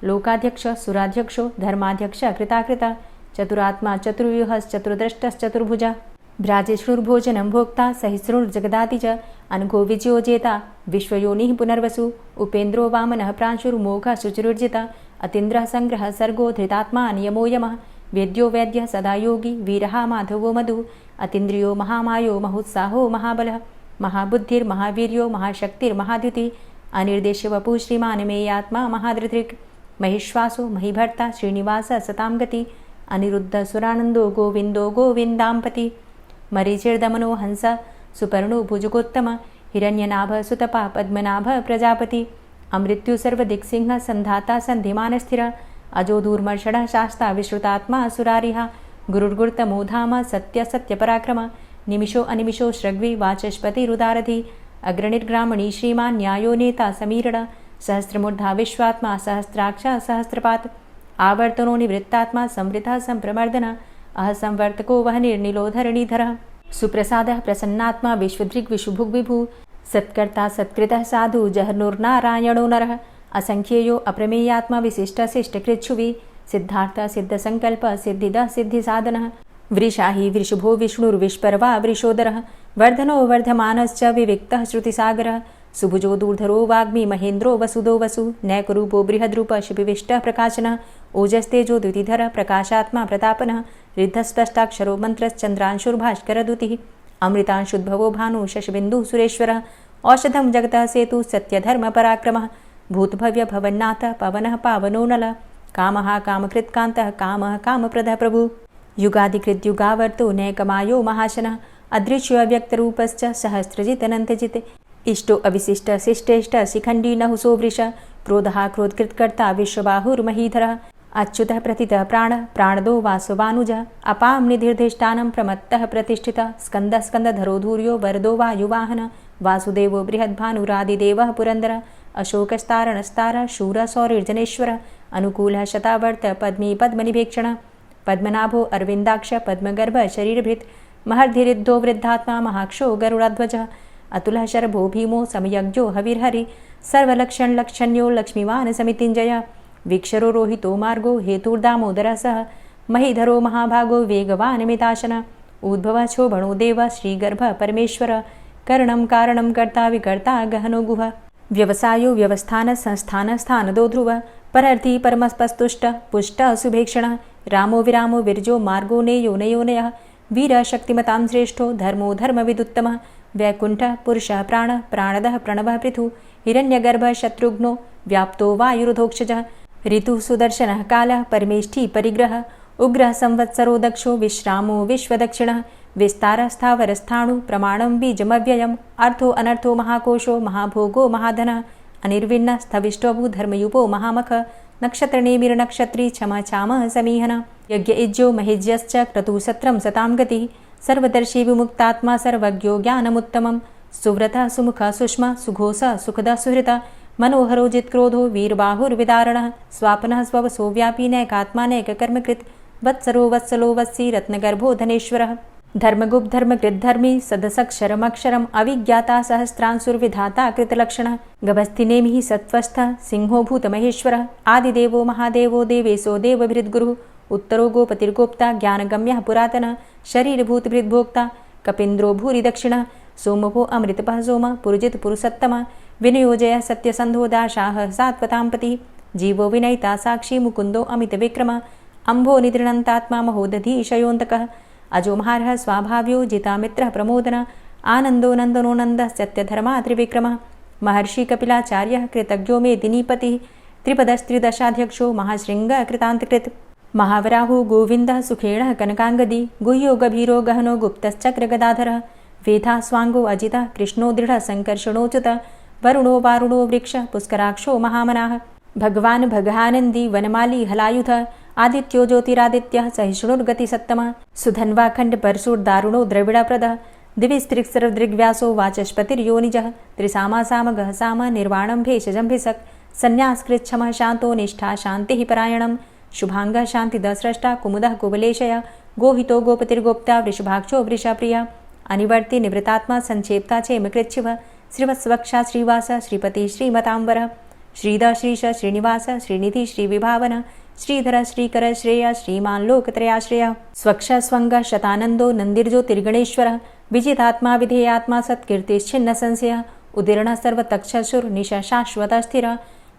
लोकाध्यक्ष सुराध्यक्षो धर्माध्यक्ष कृताकृता चतुरात्मा चतुर्व्यूहश्चतुर्द्रष्टश्चतुर्भुजा भ्राजिष्णुर्भोजनं भोक्ता सहिष्णुर्जगदाति च अनघो विजयोजेता विश्वयोनिः पुनर्वसु उपेन्द्रो वामनः प्रांशुर्मोघः शुचिरुर्जिता अतीन्द्रः सङ्ग्रहः सर्गो धृतात्मा नियमो यमः वेद्यो वैद्यः सदा योगी वीरः माधवो मधु अतीन्द्रियो महामायो महोत्साहो महाबलः महाबुद्धिर्महावीर्यो महाशक्तिर्महाद्युतिः अनिर्देश्य वपुः श्रीमान् मेयात्मा महाधृतिर् महिश्वासो महीभर्ता श्रीनिवास सतां गति अनिरुद्ध सुरानन्दो गोविन्दो गोविन्दाम्पति मरीचिर्दमनो हंस सुपर्णो भुजगोत्तम हिरण्यनाभ सुतपा पद्मनाभ प्रजापति अमृत्यु सर्वदिक्सिंह संधाता सन्धिमानस्थिर अजो दूर्मर्षणः शास्ता विश्रुतात्मा सुरारिः गुरुर्गुर्तमो धाम सत्य सत्यपराक्रम निमिषो अनिमिषो श्रग्वी वाचस्पतिरुदारधि अग्रणिर्ग्रामणी श्रीमान् न्यायो नेता समीरण सहस्रमूर्धा विश्वात्मा सहस्राक्षा सहस्रपात् आवर्तनो निवृत्तात्मा संवृतः सम्प्रमर्दन अहसंवर्तको वहनिर्निलोधरणीधरः सुप्रसादः प्रसन्नात्मा विश्वदृग्विशुभुग्विभु सत्कर्ता सत्कृतः साधु जहर्नुर्नारायणो नरः असंख्येयो अप्रमेयात्मा विशिष्टशिष्टकृच्छुवि सिद्धार्थ सिद्धसङ्कल्प सिद्धिदः सिद्धिसाधनः वृषाहि वृषभो विष्णुर्विष्पर्वा वृषोदरः वर्धनो वर्धमानश्च विविक्तः श्रुतिसागरः सुभुजो दूर्धरो वाग्मी महेन्द्रो वसुदो वसु नैकरूपो बृहद्रूप शिपिविष्टः प्रकाशनः ओजस्तेजो द्युतिधर प्रकाशात्मा प्रतापनः रिद्धस्पष्टाक्षरो मन्त्रश्चन्द्रांशुर्भास्करद्युतिः अमृतांशुद्भवो भानु शशबिन्दुः सुरेश्वरः औषधं जगतः सेतु सत्यधर्मपराक्रमः भूतभव्य भवन्नाथ पवनः पावनो नलः कामः कामकृत्कान्तः कामः कामप्रदः प्रभु युगादिकृद्युगावर्तो नैकमायो महाशनः अदृश्यो अव्यक्तरूपश्च सहस्रजितनन्तजित् इष्टो अविशिष्ट शिष्टेष्ट शिखण्डी नहुसो वृष क्रोधः क्रोधकृत्कर्ता विश्वबाहुर्महीधरः अच्युतः प्रतितः प्राणः प्राणदो वासवानुजः अपां निधिर्धिष्ठानं प्रमत्तः प्रतिष्ठितः स्कन्दः स्कन्दधरो धूर्यो वरदो वायुवाहनः वासुदेवो बृहद्भानुरादिदेवः पुरन्दरः अशोकस्तारणस्तारः शूरः सौरिर्जनेश्वरः अनुकूलः शतावर्त पद्मी पद्मनिभेक्षणः पद्मनाभो अरविन्दाक्ष पद्मगर्भ शरीरभृत् महर्धिरिद्धो वृद्धात्मा महाक्षो गरुडाध्वजः अतुलः शरभो भीमो समयज्ञो हविर्हरि सर्वलक्षणलक्षण्यो लक्ष्मीवान् समितिञ्जयः वीक्षरो रोहितो मार्गो हेतुर्दामोदरः सह महीधरो महाभागो वेगवान् मिताशनः उद्भवः क्षोभणो देवः श्रीगर्भः परमेश्वरः करणं कारणं कर्ता विकर्ता गहनो गुहः व्यवसायो व्यवस्थान संस्थान स्थानदो ध्रुवः परर्थी परमस्पस्तुष्टः पुष्टः सुभेक्षणः रामो विरामो विरजो मार्गो नेयो नयोनयः वीरः शक्तिमतां श्रेष्ठो धर्मो धर्मविदुत्तमः वैकुण्ठः पुरुषः प्राणः प्राणदः प्रणवः पृथुः हिरण्यगर्भः शत्रुघ्नो व्याप्तो वायुरुधोक्षजः ऋतुः सुदर्शनः कालः परमेष्ठी परिग्रहः उग्रः संवत्सरो दक्षो विश्रामो विश्वदक्षिणः विस्तारः स्थावरस्थाणु प्रमाणं बीजमव्ययम् अर्थो अनर्थो महाकोशो महाभोगो महाधनः अनिर्विण्णः स्थविष्टोभू धर्मयुपो महामख नक्षत्रनेमिर्नक्षत्री क्षमा क्षामः समीहनः यज्ञ इज्यो महेज्यश्च क्रतुसत्रं सतां गतिः सर्वदर्शी विमुक्तात्मा सर्वज्ञो ज्ञानमुत्तमं सुव्रतः सुमुखः सुष्मा सुघोषः सुखदः सुहृतः मनोहरो जित्क्रोधो वीरबाहुर्विदारणः स्वापनः स्ववसो व्यापी नैकात्मा नैककर्मकृत् वत्सरो वत्सलो वत्सी रत्नगर्भो धनेश्वरः धर्मगुप्त धर्मकृद्धर्मी सदसक्षरमक्षरम् अविज्ञाता सहस्रांशुर्विधाता कृतलक्षणः गभस्तिनेमिः सत्त्वस्थः सिंहो भूतमहेश्वरः आदिदेवो महादेवो देवेशो देवभृद्गुरुः उत्तरो गोपतिर्गोप्ता ज्ञानगम्यः पुरातनः शरीरभूतभृद्भोक्ता कपीन्द्रो भूरि दक्षिणः सोमभो अमृतपः सोमः पुरुजित पुरुषोत्तमः विनयोजयः सत्यसन्धो दाशाः सात्वताम्पतिः जीवो विनयिता साक्षी मुकुन्दो अमितविक्रमः अम्भो निद्रणन्तात्मा महोदधीशयोऽन्तकः अजोमहारः स्वाभाव्यो जितामित्रः प्रमोदनः आनन्दो नन्दनो नन्दः सत्यधर्मा त्रिविक्रमः महर्षि कपिलाचार्यः कृतज्ञो मेदिनीपतिः त्रिपदस्त्रिदशाध्यक्षो महाशृङ्गः कृतान्तकृत् महावराहो गोविन्दः सुखेणः कनकाङ्गदी गुह्यो गभीरो गहनो गुप्तश्चक्रगदाधरः वेधा स्वाङ्गो अजितः कृष्णो दृढः सङ्कर्षणोच्युतः वरुणो वारुणो वृक्षः पुष्कराक्षो महामनाः भगवान् भगानन्दी वनमाली हलायुधः आदित्यो ज्योतिरादित्यः सहिष्णुर्गतिसत्तमः सुधन्वा खण्डपरशुर्दारुणो द्रविडप्रदः दिविस्त्रिक्सर्वदृग्व्यासो वाचस्पतिर्योनिजः त्रिसामासामगः साम निर्वाणं भेषजम्भिसक् संन्यासकृच्छमः शान्तो निष्ठा शान्तिः परायणं शुभाङ्गः शान्तिदस्रष्टा कुमुदः कुवलेशय गोहितो गोपतिर्गोप्ता वृषभाक्षो वृषप्रिया अनिवर्ति निवृतात्मा संक्षेप्ता चेमकृच्छिव श्रीवत्सवक्षा श्रीवास श्रीपति श्रीमतांबर श्रीद श्रीश श्रीनिवास श्रीनिधि श्रीविभावन श्रीधर श्रीकर श्रेय श्रीमान लोकत्रयाश्रय स्वक्ष स्वंग शतानंदो नंदिर्ज्योतिर्गणेश्वर विजितात्मा विधेयात्मा सत्कीर्तिश्चिन्न संशय उदीर्ण सर्वतक्षसुर्निश शाश्वत स्थिर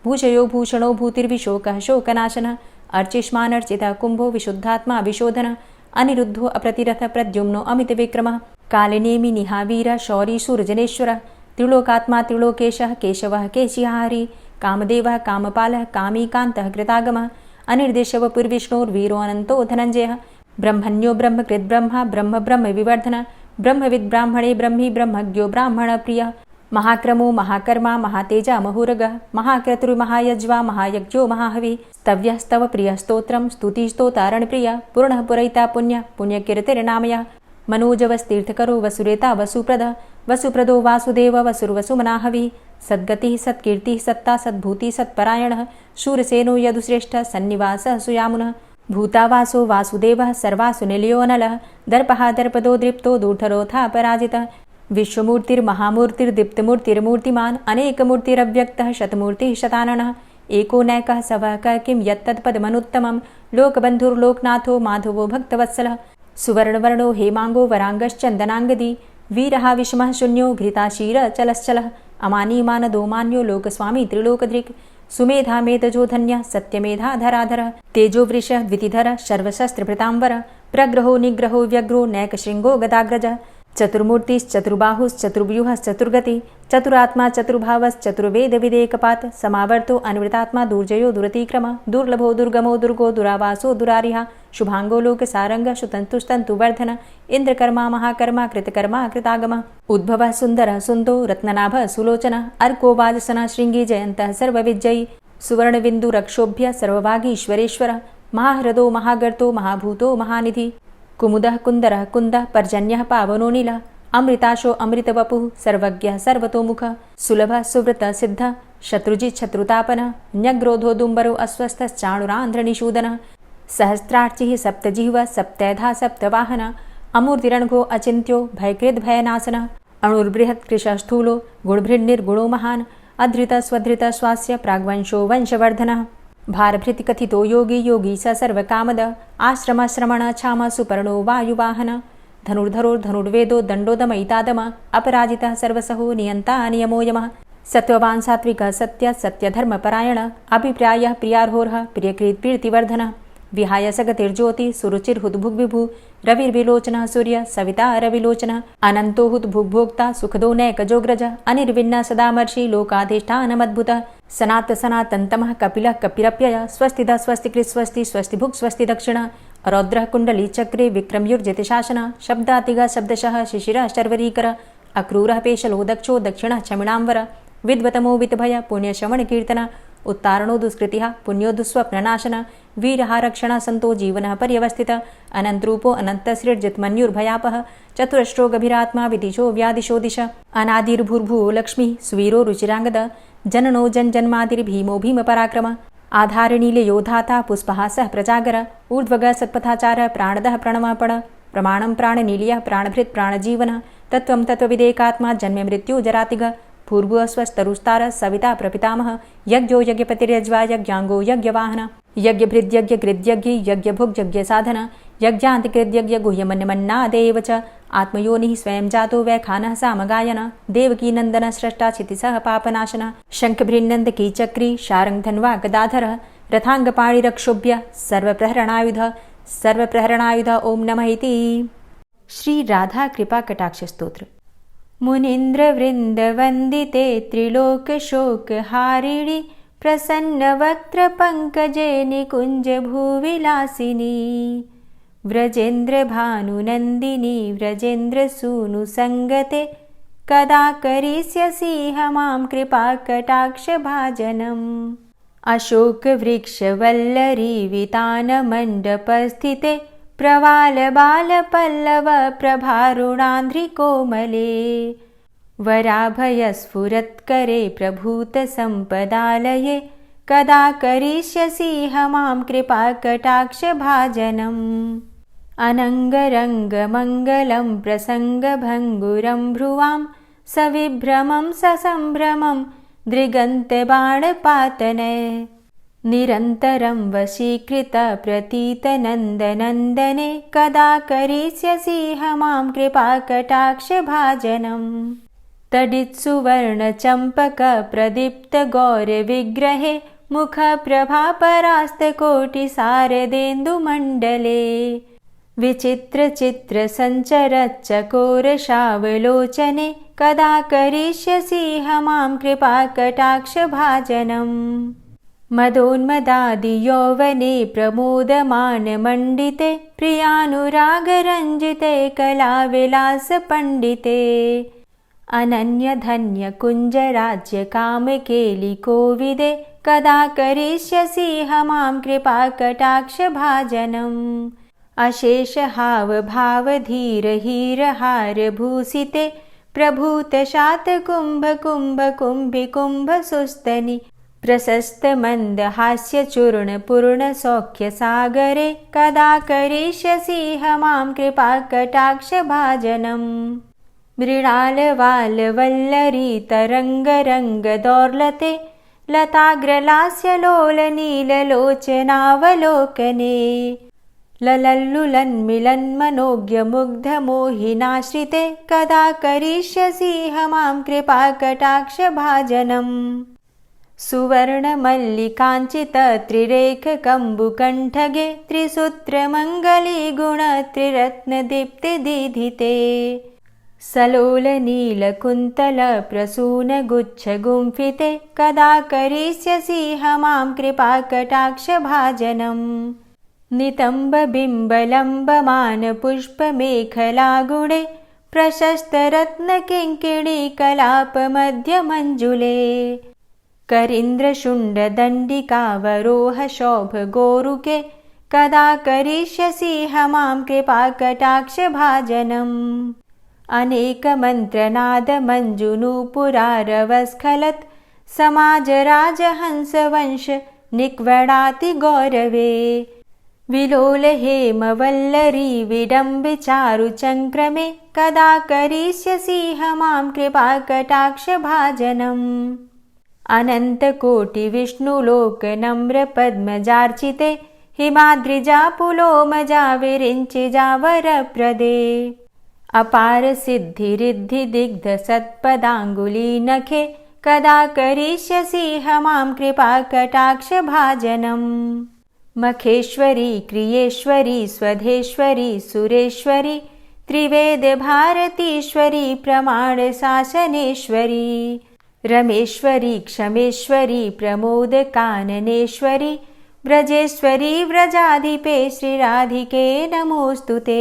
भूषयो भूषणो भूतिर्विशोकः शोकनाशन अर्चिष्मानर्चित कुंभो विशुद्धात्मा विशोधन अनिरुद्धो अप्रतिरथ प्रद्युम्नो अमित विक्रमः कालिनेमि निहावीर शौरी सूर्जनेश्वर त्रिलोकात्मा त्रिलोकेशः केशवः केशिहारी कामदेवः कामपालः कामीकान्तः कृतागमः अनिर्देशव पुर्विष्णोर्वीरो अनन्तो धनञ्जयः ब्रह्मण्यो ब्रह्मकृद्ब्रह्मा ब्रह्म ब्रह्म विवर्धन ब्रह्मविद् ब्राह्मणे ब्रह्मी ब्रह्मज्ञो ब्राह्मणप्रियः महाक्रमो महाकर्मा महातेजा महुरगः महाक्रतुर्महायज्वा महायज्ञो महाहवि स्तव्यस्तव प्रियस्तोत्रं स्तुतिस्तोतारणप्रिय पूर्णः पुरैता पुण्य पुण्यकीर्तिर्नामयः मनोजवस्तीर्थकरो वसुरेता वसुप्रद वसुप्रदो वासुदेव वसुर्वसुमनाहवि सद्गतिः सत्कीर्तिः सत्ता सद्भूतिः सत्परायणः शूरसेनो यदुश्रेष्ठः सन्निवासः सुयामुनः भूतावासो वासुदेवः सर्वासु निलयोऽनलः दर्पः दर्पदो दृप्तो दूर्धरोऽथा पराजितः विश्वमूर्तिर्महामूर्तिर्दीप्तमूर्तिर्मूर्तिमान् अनेकमूर्तिरव्यक्तः शतमूर्तिः शताननः एको नैकः सवः क किं यत्तत्पदमनुत्तमं लोकबन्धुर्लोकनाथो माधवो भक्तवत्सलः सुवर्णवर्णो हेमांगो वरांगश्चन्दनांगदी वीरः विषमः शून्यो घृताशीरचलश्चलः अमानीमानदो मान्यो लोकस्वामी त्रिलोकधृक् सुमेधा मेधजो धन्यः सत्यमेधा धराधरः तेजो वृषः द्वितिधरः सर्वशस्त्रभृताम्बर प्रग्रहो निग्रहो व्यग्रो नैकशृङ्गो गदाग्रजः चतुर्मूर्तिश्चतुर्बाहुश्चतुर्व्यूहश्चतुर्गति चतुरात्मा चतुर्भावश्चतुर्वेदविदेकपात् समावर्तो अनिवृतात्मा दुर्जयो दुरतिक्रम दुर्लभो दुर्गमो दुर्गो दुरावासो दुरारिहा शुभांगो लोकसारंग शुतन्तुस्तन्तुवर्धन इन्द्रकर्मा महाकर्मा कृतकर्मा कृतागम उद्भवः सुन्दरः सुन्दो रत्ननाभः सुलोचनः अर्को वाजसनः शृङ्गी जयन्तः सर्वविजयी सुवर्णबिन्दुरक्षोभ्य सर्वभागीश्वरेश्वरः महाह्रदो महागर्तो महाभूतो महानिधि कुमुदः कुन्दरः कुन्दः पर्जन्यः पावनो नीलः अमृताशो अमृतवपुः सर्वज्ञः सर्वतोमुखः सुलभः सुव्रतः सिद्धः शत्रुजित् शत्रुतापनः न्यग्रोधो दुम्बरो अस्वस्थश्चाणुरान्ध्रनिषूदनः सहस्रार्चिः सप्तजिह्वः सप्तैधा सप्तवाहनः अमूर्तिरणघो अचिन्त्यो भयकृद्भयनाशनः अणुर्बृहत् कृशस्थूलो गुणभृन्निर्गुणो महान् अधृतः स्वधृतः स्वास्य प्राग्वंशो वंशवर्धनः भारभृतिकथितो योगी योगी स सर्वकामद आश्रमश्रमण क्षाम सुपर्णो वायुवाहन धनुर्धरोर्धनुर्वेदो दण्डोदमयितादम अपराजितः सर्वसहो नियन्ता नियमो यमः सत्त्ववान् सात्विकः सत्य सत्यधर्मपरायण अभिप्रायः प्रियार्होर्ह प्रियकृत्प्रीतिवर्धनः विहाय सगतिर्ज्योति सुरुचिर्हुद्भुग्विभु रविर्विलोचनः सूर्य सविता रविलोचनः अनन्तो हुद्भुग्भोक्ता सुखदो नैकजोग्रज अनिर्विण्ण सदामर्षि लोकाधिष्ठानमद्भुतः सनात सनातन्तमः कपिलः कपिरप्यय स्वस्तिदा स्वस्तिकृत् स्वस्ति स्वस्तिभुक् स्वस्ति दक्षिण रौद्रः कुण्डली चक्रे विक्रम्युर्जितशासन शब्दातिगः शब्दशः शिशिरः शर्वरीकर अक्रूरः पेशलो दक्षो दक्षिणः क्षमिणाम्बर विद्वतमो वितभय पुण्यश्रवणकीर्तन उत्तारणो दुष्कृतिः पुण्यो दुःस्वप्ननाशन वीरः रक्षण सन्तो जीवनः पर्यवस्थित अनन्तरूपो अनन्तसृर्जितमन्युर्भयापः चतुरष्ट्रो गभीरात्मा विदिशो व्यादिशो दिश अनादिर्भूर्भुवो लक्ष्मीः सुवीरो रुचिराङ्गद जननो जन्मादिर्भीमो भीमपराक्रम आधारनीलयोधाता पुष्पहासः प्रजागर ऊर्ध्वगः सत्पथाचारः प्राणदः प्रणमापण प्रमाणं प्राणनीलयः प्राणभृत् प्राणजीवनः तत्त्वं तत्त्वविदेकात्मा जन्ममृत्यु जरातिग भूर्भुवः स्वस्तरुस्तारः सविता प्रपितामह यज्ञो यज्ञपतिर्यज्वा यज्ञाङ्गो यज्ञवाहन यज्ञभृद्यज्ञकृद्यज्ञी यज्ञभुग्यज्ञसाधन यज्ञान्तिकृद्यज्ञ गुह्यमन्यमन्नादेव च आत्मयोनिः स्वयं जातो वैखानः सामगायन देवकी नन्दन स्रष्टा क्षितिसः पापनाशन शङ्खभृन्नन्दकीचक्री शारङ्गधन्वा गदाधरः रथाङ्गपाणिरक्षोभ्य सर्वप्रहरणायुध ॐ नमः इति। श्री राधा कृपा कटाक्ष स्तोत्र। मुनीन्द्रवृन्दवन्दिते त्रिलोकशोकहारिणि प्रसन्नवक्त्रपङ्कजे निकुञ्जभूविलासिनी व्रजेन्द्रभानुनन्दिनी व्रजेन्द्रसूनुसङ्गते कदा करिष्यसि मां कृपाकटाक्षभाजनम्। अशोकवृक्षवल्लरी वितानमण्डपस्थिते प्रवालबालपल्लवप्रभारुणान्ध्रिकोमले वराभयस्फुरत्करे प्रभूतसम्पदालये कदा करिष्यसि मां कृपाकटाक्षभाजनम् अनङ्गरङ्गमङ्गलं प्रसङ्गभङ्गुरं भ्रुवां सविभ्रमं ससम्भ्रमं दृगन्तबाणपातने निरन्तरं वशीकृतप्रतीतनन्दनन्दने कदा करिष्यसि मां कृपाकटाक्षभाजनम् तडित्सुवर्णचम्पकप्रदीप्तगौरविग्रहे मुखप्रभापरास्तकोटिसारदेन्दुमण्डले विचित्रचित्रसञ्चरच्चकोरशावलोचने कदा करिष्यसि मां कृपाकटाक्षभाजनम् मदोन्मदादियौवने प्रमोदमानमण्डिते प्रियानुरागरञ्जिते कलाविलासपण्डिते अनन्यधन्यकुञ्जराज्यकामकेलिकोविदे कदा करिष्यसि मां कृपाकटाक्षभाजनम् अशेषहावभावधीरहीरहारभूषिते प्रभूतशातकुम्भकुम्भकुम्भिकुम्भसुस्तनि प्रशस्तमन्दहास्यचूर्णपूर्णसौख्यसागरे कदा करिष्यसि मां कृपाकटाक्षभाजनम् मृणालवालवल्लरी लताग्रलास्यलोलनीललोचनावलोकने ललल्लुलन्मिलन्मनोज्ञमुग्धमोहिनाश्रिते कदा करिष्यसि मां कृपाकटाक्षभाजनम् सुवर्णमल्लिकाञ्चितत्रिरेखकम्बुकण्ठगे त्रिसूत्रमङ्गलीगुणत्रिरत्नदीप्तिदीधिते सलोलनीलकुन्तलप्रसूनगुच्छगुम्फिते कदा करिष्यसि मां कृपाकटाक्षभाजनम् नितम्बबिम्बलम्बमानपुष्पमेखलागुणे प्रशस्तरत्नकिङ्किणीकलापमध्यमञ्जुले करीन्द्रशुण्डदण्डिकावरोहशोभगोरुके कदा करिष्यसि मां कृपाकटाक्षभाजनम् अनेकमन्त्रनादमञ्जुनूपुरारवस्खलत् समाजराजहंसवंश निक्वडातिगौरवे विलोलहेमवल्लरी विडम्बिचारुचङ्क्रमे कदा करिष्यसि मां कृपाकटाक्षभाजनम् अनन्तकोटिविष्णुलोकनम्रपद्मजार्चिते हिमाद्रिजापुलोमजा विरिञ्चिजावरप्रदे अपारसिद्धिरिद्धिदिग्धसत्पदाङ्गुलीनखे कदा करिष्यसि मां कृपाकटाक्षभाजनम् मखेश्वरी क्रियेश्वरी स्वधेश्वरी सुरेश्वरी त्रिवेदभारतीश्वरी प्रमाणशासनेश्वरी रमेश्वरी क्षमेश्वरी प्रमोदकाननेश्वरी व्रजेश्वरी व्रजाधिपे श्रीराधिके नमोऽस्तुते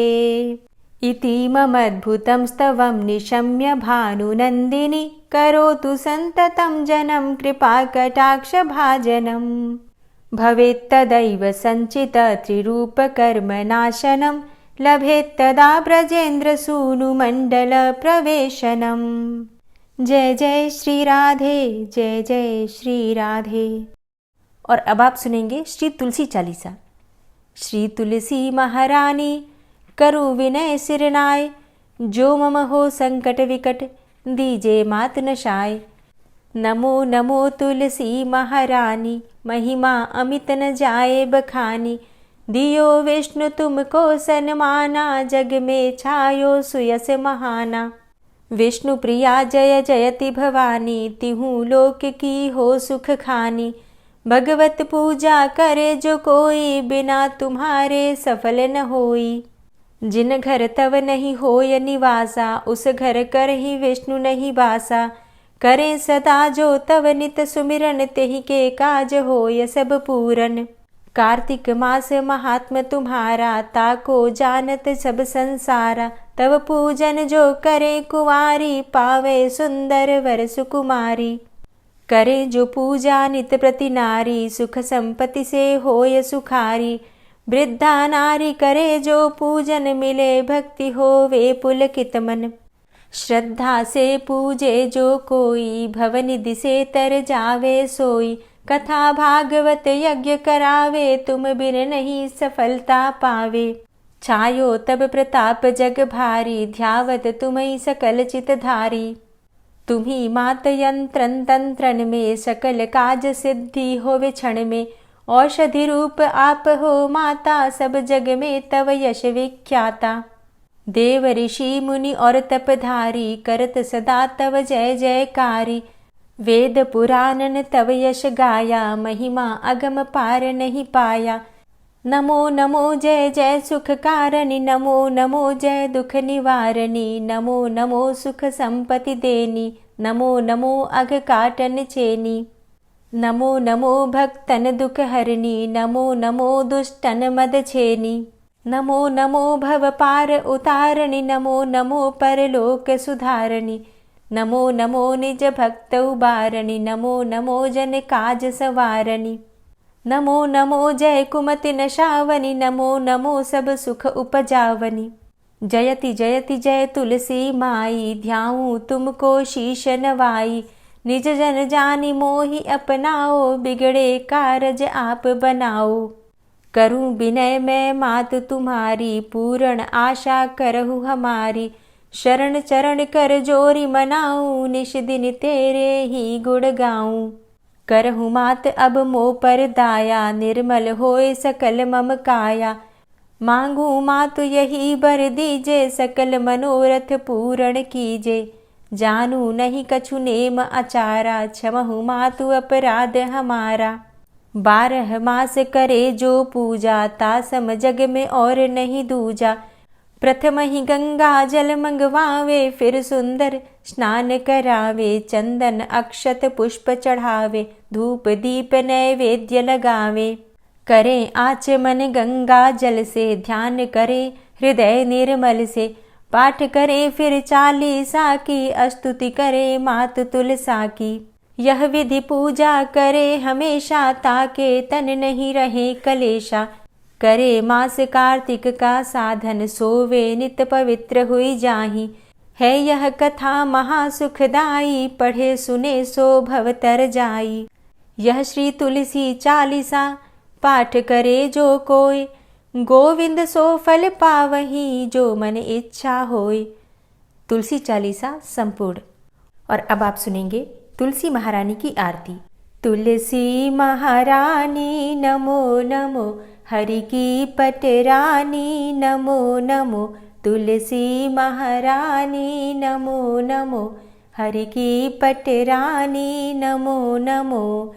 इतीममद्भुतं स्तवं निशम्य भानुनन्दिनी करोतु सन्ततं जनं कृपाकटाक्षभाजनम् भवेत्तदैव सञ्चितत्रिरूपकर्मनाशनं लभेत्तदा ब्रजेन्द्रसूनुमण्डलप्रवेशनम् जय जय श्री राधे, जय जय श्री राधे। और अब आप सुनेंगे श्री तुलसी चालीसा। श्री तुलसी महारानी करु विनय सिरनाय, जो मम हो संकट विकट दीजे मात नशाय। नमो नमो तुलसी महारानी, महिमा अमित न जाए बखानी। दियो विष्णु तुमको सन्माना, जग में छायो सुयस महाना। विष्णु प्रिया जय जयति भवानी, तिहु लोक की हो सुख खानी। भगवत पूजा करे जो कोई, बिना तुम्हारे सफल न होई। जिन घर तव नहीं होय निवासा, उस घर कर ही विष्णु नहीं बासा। करे सदा जो तव नित सुमिरन, तेहि के काज होय सब पूरन। कार्तिक मास महात्म तुम्हारा, ताको जानत सब संसारा। तव पूजन जो करे कुंवारी, पावे सुंदर वर सुकुमारी। करे जो पूजा नित प्रति नारी, सुख संपत्ति से होय सुखारी। वृद्धा नारी करे जो पूजन, मिले भक्ति होवे पुलकित मन। श्रद्धा से पूजे जो कोई, भवनिधि से तर जावे सोई। कथा भागवत यज्ञ करावे, तुम बिन नहीं सफलता पावे। छायो तब प्रताप जग भारी, ध्यावत तुम्हि सकल चित धारी। तुम्ही मात यंत्रन तंत्रन में, सकल काज सिद्धि होवे क्षण में। औषधि रूप आप हो माता, सब जग में तव यश विख्याता। देव ऋषि मुनि और तपधारी, करत सदा तव जय जयकारी। वेद पुराणन तव यश गाया, महिमा अगम पार नहीं पाया। नमो नमो जय जय सुख कारणी, नमो नमो जय दुख निवारणी। नमो नमो सुख संपत्ति देनी, नमो नमो अघ काटन चेनी। नमो नमो भक्तन दुख हरणी, नमो नमो दुष्टन मद छेनी। नमो नमो भव पार उतारणी, नमो नमो परलोक सुधारणी। नमो नमो निज भक्त उबारणी, नमो नमो जन काज सवारणी। नमो नमो जय कुमति नशावनी, नमो नमो सब सुख उपजावनी। जयति जयति जय तुलसी माई, ध्याऊं तुमको शीश नवाई। निज जन जानि मोहि अपनाओ, बिगड़े कारज आप बनाओ। करूं विनय मैं मात तुम्हारी, पूर्ण आशा करहु हमारी। शरण चरण कर जोरी मनाऊं, निश दिन तेरे ही गुण गाऊं। करहु मात अब मोह पर दाया, निर्मल होए सकल मम काया। मांगू मातु यही बर दीजे, सकल मनोरथ पूर्ण कीजे। जानू नहीं कछु नेम आचारा, क्षमहु मातु अपराध हमारा। 12 मास करे जो पूजा, तासम जग में और नहीं दूजा। प्रथम ही गंगा जल मंगवावे, फिर सुंदर स्नान करावे। चंदन अक्षत पुष्प चढ़ावे, धूप दीप नैवेद्य लगावे। करें आचमन गंगा जल से, ध्यान करे हृदय निर्मल से। पाठ करे फिर चालीसा की, स्तुति करे मात तुलसा की। यह विधि पूजा करे हमेशा, ताके तन नहीं रहे कलेशा। करे मास कार्तिक का साधन, सोवे नित पवित्र हुई जाहि। है यह कथा महासुखदाई, पढ़े सुने सो भव तर जाई। यह श्री तुलसी चालीसा, पाठ करे जो कोय। गोविंद सो फल पावही, जो मन इच्छा होय। तुलसी चालीसा संपूर्ण। और अब आप सुनेंगे तुलसी महारानी की आरती। तुलसी महारानी नमो नमो, हरि की पटरानी नमो नमो। तुलसी महारानी नमो नमो, हरि की पटरानी नमो नमो।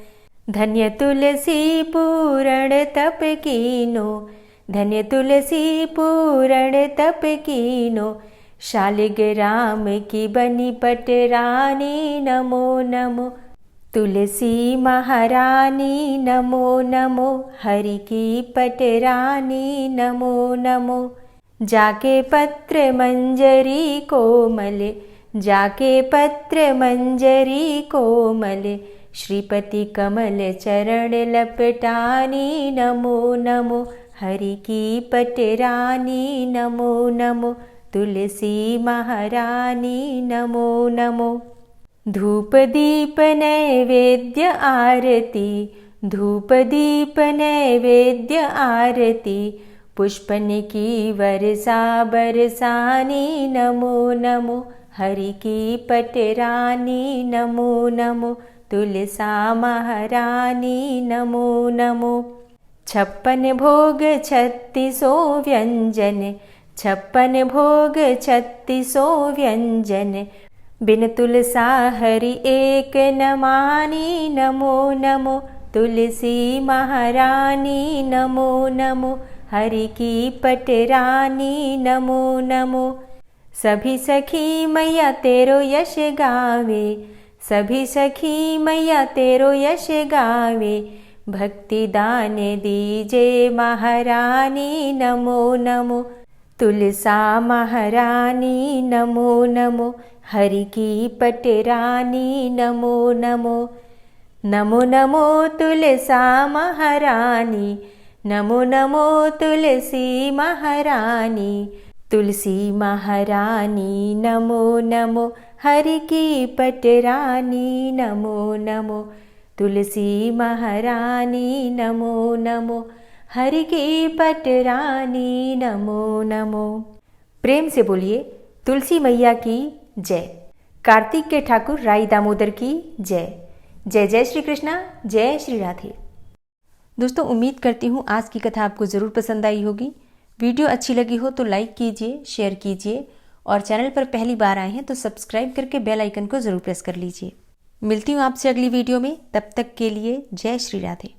धन्य तुलसी पूर्ण तप कीनो, धन्य तुलसी पूर्ण तप कीनो। शालिग्राम की बनी पटरानी नमो नमो। तुलसी महारानी नमो नमो, हरि की पटरानी नमो नमो। जाके पत्र मंजरी कोमल, जाके पत्र मंजरी कोमल। श्रीपति कमल चरण लपटानी नमो नमो, हरि की पटरानी नमो नमो। तुलसी महारानी नमो नमो। धूप दीप नैवेद्य आरती, धूप दीप नैवेद्य आरती। पुष्पन की वर्षा बरसानी नमो नमो, हरि की पटरानी नमो नमो। तुलसा महारानी नमो नमो। 56 भोग 36 व्यंजन, 56 भोग 36 व्यंजन। बिन तुलसा हरि एक न मानी नमो नमो। तुलसी महारानी नमो नमो, हरि की पटरानी नमो नमो। सभी सखी मैया तेरो यश गावे, सभी सखी मैया तेरो यश गावे। भक्ति दान दीजे महारानी नमो नमो। तुलसा महारानी नमो नमो, हरि की पटरानी नमो नमो। नमो नमो तुलसा महारानी, नमो नमो तुलसी महारानी, तुलसी महारानी नमो नमो, हरि की पटरानी नमो नमो, तुलसी महारानी नमो नमो, हरि की पटरानी नमो नमो। प्रेम से बोलिए तुलसी मैया की जय। कार्तिक के ठाकुर राई दामोदर की जय। जय जय श्री कृष्णा, जय श्री राधे। दोस्तों, उम्मीद करती हूँ आज की कथा आपको ज़रूर पसंद आई होगी। वीडियो अच्छी लगी हो तो लाइक कीजिए, शेयर कीजिए और चैनल पर पहली बार आए हैं तो सब्सक्राइब करके बेल आइकन को ज़रूर प्रेस कर लीजिए। मिलती हूँ आपसे अगली वीडियो में, तब तक के लिए जय श्री राधे।